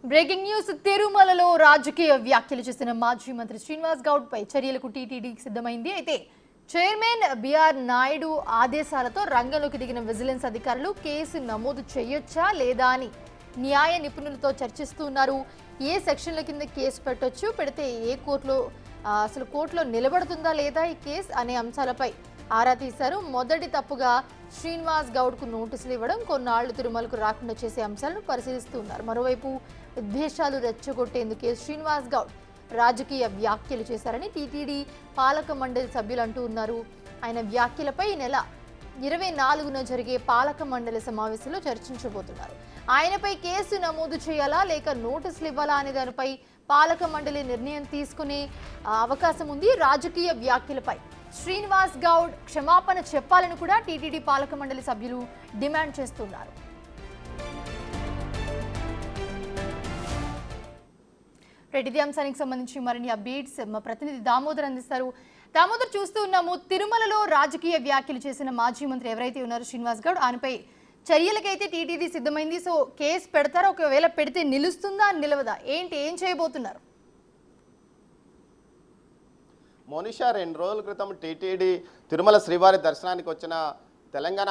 Breaking news తిరుమలలో రాజకీయ వ్యాఖ్యలు చేసిన మాజీ మంత్రి శ్రీనివాస్ గౌడ్ పై చర్యలకు టీటీడీకి సిద్ధమైంది. అయితే చైర్మన్ బిఆర్ నాయుడు ఆదేశాలతో రంగంలోకి దిగిన విజిలెన్స్ అధికారులు కేసు నమోదు చేయొచ్చా లేదా అని న్యాయ నిపుణులతో చర్చిస్తున్నారు. ఏ సెక్షన్ల కింద కేసు పెట్టొచ్చు, పెడితే ఏ కోర్టులో అసలు కోర్టులో నిలబడుతుందా లేదా ఈ కేసు అనే అంశాలపై ఆరా తీశారు. మొదటి తప్పుగా శ్రీనివాస్ గౌడ్కు నోటీసులు ఇవ్వడం, కొన్నాళ్లు తిరుమలకు రాకుండా చేసే అంశాలను పరిశీలిస్తున్నారు. మరోవైపు విద్వేషాలు రెచ్చగొట్టేందుకే శ్రీనివాస్ గౌడ్ రాజకీయ వ్యాఖ్యలు చేశారని టీటీడీ పాలక మండలి సభ్యులు అంటూ ఉన్నారు. ఆయన వ్యాఖ్యలపై ఈ నెల 24న జరిగే పాలక మండలి సమావేశంలో చర్చించబోతున్నారు. ఆయనపై కేసు నమోదు చేయాలా లేక నోటీసులు ఇవ్వాలా అనే దానిపై పాలక మండలి నిర్ణయం తీసుకునే అవకాశం ఉంది. రాజకీయ వ్యాఖ్యలపై శ్రీనివాస్ గౌడ్ క్షమాపణ చెప్పాలని కూడా టీటీడీ పాలక మండలి సభ్యులు డిమాండ్ చేస్తున్నారు. ఇదే అంశానికి సంబంధించి మరిన్ని అప్డేట్స్ మా ప్రతినిధి దామోదర్ అందిస్తారు. దామోదర్, చూస్తూ ఉన్నాము తిరుమలలో రాజకీయ వ్యాఖ్యలు చేసిన మాజీ మంత్రి ఎవరైతే ఉన్నారో శ్రీనివాస్ గౌడ్, ఆయనపై చర్యలకైతే టీటీడీ సిద్ధమైంది. సో కేసు పెడతారా, ఒకవేళ పెడితే నిలుస్తుందా నిలవదా, ఏం చేయబోతున్నారు? మోనిషా, 2 రోజుల క్రితం టీటీడీ తిరుమల శ్రీవారి దర్శనానికి వచ్చిన తెలంగాణ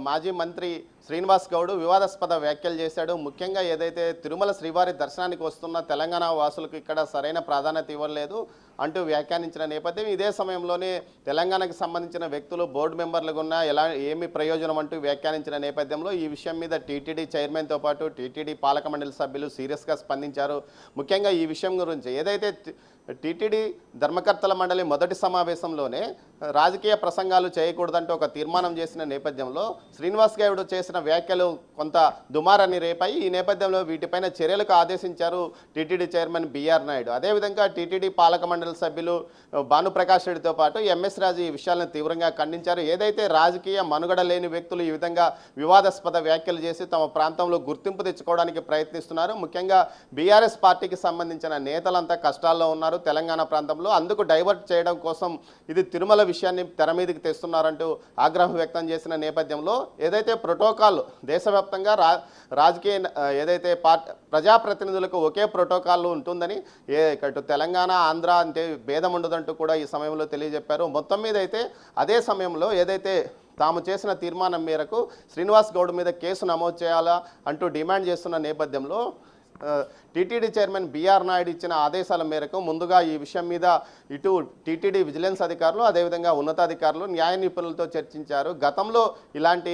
మాజీ మంత్రి శ్రీనివాస్ గౌడ్ వివాదాస్పద వ్యాఖ్యలు చేశాడు. ముఖ్యంగా ఏదైతే తిరుమల శ్రీవారి దర్శనానికి వస్తున్న తెలంగాణ వాసులకు ఇక్కడ సరైన ప్రాధాన్యత ఇవ్వలేదు అంటూ వ్యాఖ్యానించిన నేపథ్యం, ఇదే సమయంలోనే తెలంగాణకు సంబంధించిన వ్యక్తులు బోర్డు మెంబర్లుగా ఉన్న ఏమి ప్రయోజనం అంటూ వ్యాఖ్యానించిన నేపథ్యంలో ఈ విషయం మీద టీటీడీ చైర్మన్తో పాటు టీటీడీ పాలక మండలి సభ్యులు సీరియస్గా స్పందించారు. ముఖ్యంగా ఈ విషయం గురించి ఏదైతే టీటీడీ ధర్మకర్తల మండలి మొదటి సమావేశంలోనే రాజకీయ ప్రసంగాలు చేయకూడదంటూ ఒక తీర్మానం చేసిన నేపథ్యంలో శ్రీనివాస్ గౌడ్ చేసిన వ్యాఖ్యలు కొంత దుమారాన్ని రేపాయి. ఈ నేపథ్యంలో వీటిపైన చర్యలకు ఆదేశించారు టీటీడీ చైర్మన్ బిఆర్ నాయుడు. అదేవిధంగా టీటీడీ పాలక మండలి సభ్యులు భానుప్రకాష్ రెడ్డితో పాటు ఎంఎస్ రాజు ఈ విషయాలను తీవ్రంగా ఖండించారు. ఏదైతే రాజకీయ మనుగడ లేని వ్యక్తులు ఈ విధంగా వివాదాస్పద వ్యాఖ్యలు చేసి తమ ప్రాంతంలో గుర్తింపు తెచ్చుకోవడానికి ప్రయత్నిస్తున్నారు. ముఖ్యంగా బీఆర్ఎస్ పార్టీకి సంబంధించిన నేతలంతా కష్టాల్లో ఉన్నారు తెలంగాణ ప్రాంతంలో. అందుకు డైవర్ట్ చేయడం కోసం ఇది తిరుమల విషయాన్ని తెర మీదకి తెస్తున్నారంటూ ఆగ్రహం వ్యక్తం చేసిన నేపథ్యంలో ఏదైతే ప్రోటోకాల్ దేశవ్యాప్తంగా రాజకీయ ఏదైతే ప్రజాప్రతినిధులకు ఒకే ప్రోటోకాల్ ఉంటుందని, ఇటు తెలంగాణ ఆంధ్ర అంటే భేదం ఉండదంటూ కూడా ఈ సమయంలో తెలియజెప్పారు. మొత్తం మీద అయితే అదే సమయంలో ఏదైతే తాము చేసిన తీర్మానం మేరకు శ్రీనివాస్ గౌడ్ మీద కేసు నమోదు చేయాలా అంటూ డిమాండ్ చేస్తున్న నేపథ్యంలో టీటీడీ చైర్మన్ బిఆర్ నాయుడు ఇచ్చిన ఆదేశాల మేరకు ముందుగా ఈ విషయం మీద ఇటు టీటీడీ విజిలెన్స్ అధికారులు అదేవిధంగా ఉన్నతాధికారులు న్యాయ నిపుణులతో చర్చించారు. గతంలో ఇలాంటి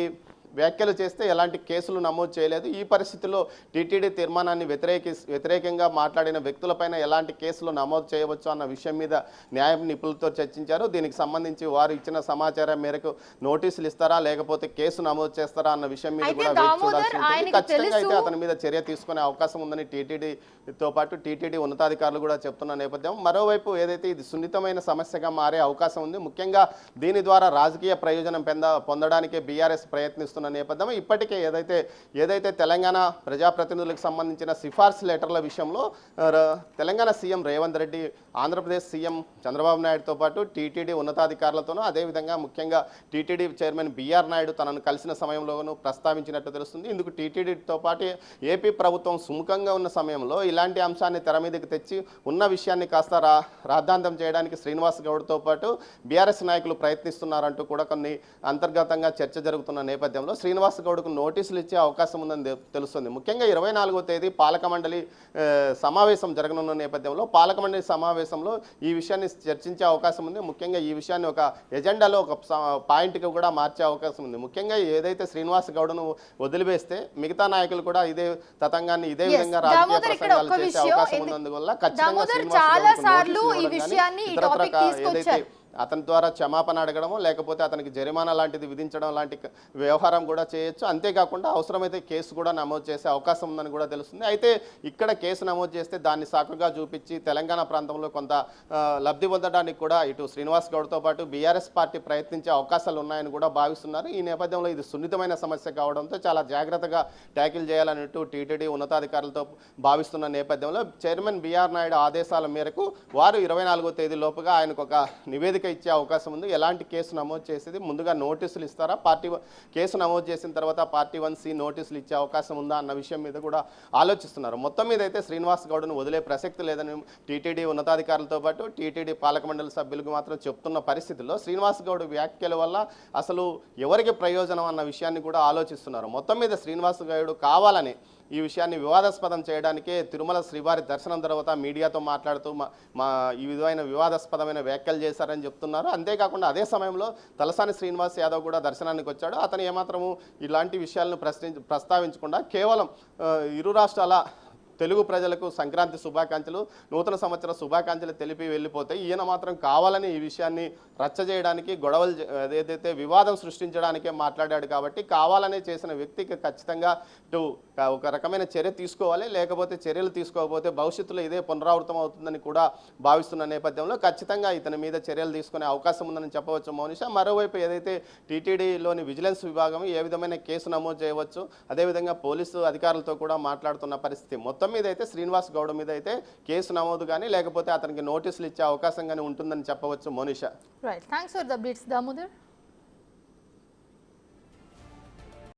వ్యాఖ్యలు చేస్తే ఎలాంటి కేసులు నమోదు చేయలేదు. ఈ పరిస్థితుల్లో టీటీడీ తీర్మానాన్ని వ్యతిరేకంగా మాట్లాడిన వ్యక్తులపైన ఎలాంటి కేసులు నమోదు చేయవచ్చు అన్న విషయం మీద న్యాయ నిపుణులతో చర్చించారు. దీనికి సంబంధించి వారు ఇచ్చిన సమాచారం మేరకు నోటీసులు ఇస్తారా లేకపోతే కేసు నమోదు చేస్తారా అన్న విషయం మీద కూడా వేచి చూడాల్సి ఉంటుంది. ఖచ్చితంగా అయితే అతని మీద చర్య తీసుకునే అవకాశం ఉందని టీటీడీతో పాటు టీటీడీ ఉన్నతాధికారులు కూడా చెప్తున్న నేపథ్యం. మరోవైపు ఏదైతే ఇది సున్నితమైన సమస్యగా మారే అవకాశం ఉంది. ముఖ్యంగా దీని ద్వారా రాజకీయ ప్రయోజనం పొందడానికే బీఆర్ఎస్ ప్రయత్నిస్తున్న నేపథ్యం. ఇప్పటికే ఏదైతే తెలంగాణ ప్రజాప్రతినిధులకు సంబంధించిన సిఫార్సు లెటర్ల విషయంలో తెలంగాణ సీఎం రేవంత్ రెడ్డి, ఆంధ్రప్రదేశ్ సీఎం చంద్రబాబు నాయుడుతో పాటు టీటీడీ ఉన్నతాధికారులతోనూ అదేవిధంగా ముఖ్యంగా టీటీడీ చైర్మన్ బిఆర్ నాయుడు తనను కలిసిన సమయంలోనూ ప్రస్తావించినట్టు తెలుస్తుంది. ఇందుకు టీటీడీతో పాటు ఏపీ ప్రభుత్వం సుముఖంగా ఉన్న సమయంలో ఇలాంటి అంశాన్ని తెర మీదకి తెచ్చి ఉన్న విషయాన్ని కాస్త రాద్ధాంతం చేయడానికి శ్రీనివాస్ గౌడ్తో పాటు బీఆర్ఎస్ నాయకులు ప్రయత్నిస్తున్నారంటూ కూడా కొన్ని అంతర్గతంగా చర్చ జరుగుతున్న నేపథ్యంలో శ్రీనివాస్ గౌడ్కు నోటీసులు ఇచ్చే అవకాశం ఉందని తెలుస్తుంది. ముఖ్యంగా 24వ తేదీ పాలక మండలి సమావేశం జరగనున్న నేపథ్యంలో పాలక మండలి సమావేశంలో ఈ విషయాన్ని చర్చించే అవకాశం ఉంది. ముఖ్యంగా ఈ విషయాన్ని ఒక ఎజెండాలో ఒక పాయింట్గా కూడా మార్చే అవకాశం ఉంది. ముఖ్యంగా ఏదైతే శ్రీనివాస్ గౌడ్ను వదిలివేస్తే మిగతా నాయకులు కూడా ఇదే తతంగాన్ని ఇదే విధంగా రాజకీయ ప్రసంగాలు చేసే అవకాశం ఉన్నందువల్ల ఖచ్చితంగా ఏదైతే అతని ద్వారా క్షమాపణ అడగడమో లేకపోతే అతనికి జరిమానా లాంటిది విధించడం లాంటి వ్యవహారం కూడా చేయొచ్చు. అంతేకాకుండా అవసరమైతే కేసు కూడా నమోదు చేసే అవకాశం ఉందని కూడా తెలుస్తుంది. అయితే ఇక్కడ కేసు నమోదు చేస్తే దాన్ని సాకుగా చూపించి తెలంగాణ ప్రాంతంలో కొంత లబ్ధి పొందడానికి కూడా ఇటు శ్రీనివాస్ గౌడ్తో పాటు బీఆర్ఎస్ పార్టీ ప్రయత్నించే అవకాశాలు ఉన్నాయని కూడా భావిస్తున్నారు. ఈ నేపథ్యంలో ఇది సున్నితమైన సమస్య కావడంతో చాలా జాగ్రత్తగా ట్యాకిల్ చేయాలన్నట్టు టీటీడీ ఉన్నతాధికారులతో భావిస్తున్న నేపథ్యంలో చైర్మన్ బిఆర్ నాయుడు ఆదేశాల మేరకు వారు 24వ తేదీలోపుగా ఆయనకు ఒక నివేదిక నివేదిక ఇచ్చే అవకాశం ఉంది. ఎలాంటి కేసు నమోదు చేసేది, ముందుగా నోటీసులు ఇస్తారా, కేసు నమోదు చేసిన తర్వాత పార్టీ 1C నోటీసులు ఇచ్చే అవకాశం ఉందా అన్న విషయం మీద కూడా ఆలోచిస్తున్నారు. మొత్తం మీద అయితే శ్రీనివాస్ గౌడ్ను వదిలే ప్రసక్తి లేదని టీటీడీ ఉన్నతాధికారులతో పాటు టీటీడీ పాలక మండలి సభ్యులకు మాత్రం చెప్తున్న పరిస్థితుల్లో శ్రీనివాస్ గౌడ్ వ్యాఖ్యల వల్ల అసలు ఎవరికి ప్రయోజనం అన్న విషయాన్ని కూడా ఆలోచిస్తున్నారు. మొత్తం మీద శ్రీనివాస్ గౌడ్ కావాలని ఈ విషయాన్ని వివాదాస్పదం చేయడానికే తిరుమల శ్రీవారి దర్శనం తర్వాత మీడియాతో మాట్లాడుతూ ఈ విధమైన వివాదాస్పదమైన వ్యాఖ్యలు చేశారని చెప్తున్నారు. అంతేకాకుండా అదే సమయంలో తలసాని శ్రీనివాస్ యాదవ్ కూడా దర్శనానికి వచ్చాడు. అతను ఏమాత్రము ఇలాంటి విషయాలను ప్రస్తావించకుండా కేవలం ఇరు రాష్ట్రాల తెలుగు ప్రజలకు సంక్రాంతి శుభాకాంక్షలు, నూతన సంవత్సర శుభాకాంక్షలు తెలిపి వెళ్ళిపోతే ఈయన మాత్రం కావాలని ఈ విషయాన్ని రచ్చ చేయడానికి, గొడవలు ఏదైతే వివాదం సృష్టించడానికే మాట్లాడాడు. కాబట్టి కావాలనే చేసిన వ్యక్తికి ఖచ్చితంగా ఒక రకమైన చర్య తీసుకోవాలి. లేకపోతే చర్యలు తీసుకోకపోతే భవిష్యత్తులో ఇదే పునరావృతం అవుతుందని కూడా భావిస్తున్న నేపథ్యంలో ఖచ్చితంగా ఇతని మీద చర్యలు తీసుకునే అవకాశం ఉందని చెప్పవచ్చు మౌనిష. మరోవైపు ఏదైతే టీటీడీలోని విజిలెన్స్ విభాగం ఏ విధమైన కేసు నమోదు చేయవచ్చు, అదేవిధంగా పోలీసు అధికారులతో కూడా మాట్లాడుతున్న పరిస్థితి. మొత్తం మీద అయితే శ్రీనివాస్ గౌడ్ మీద అయితే కేసు నమోదు కానీ లేకపోతే అతనికి నోటీసులు ఇచ్చే అవకాశం కానీ ఉంటుందని చెప్పవచ్చు Monisha. Right, thanks for the updates Damodar.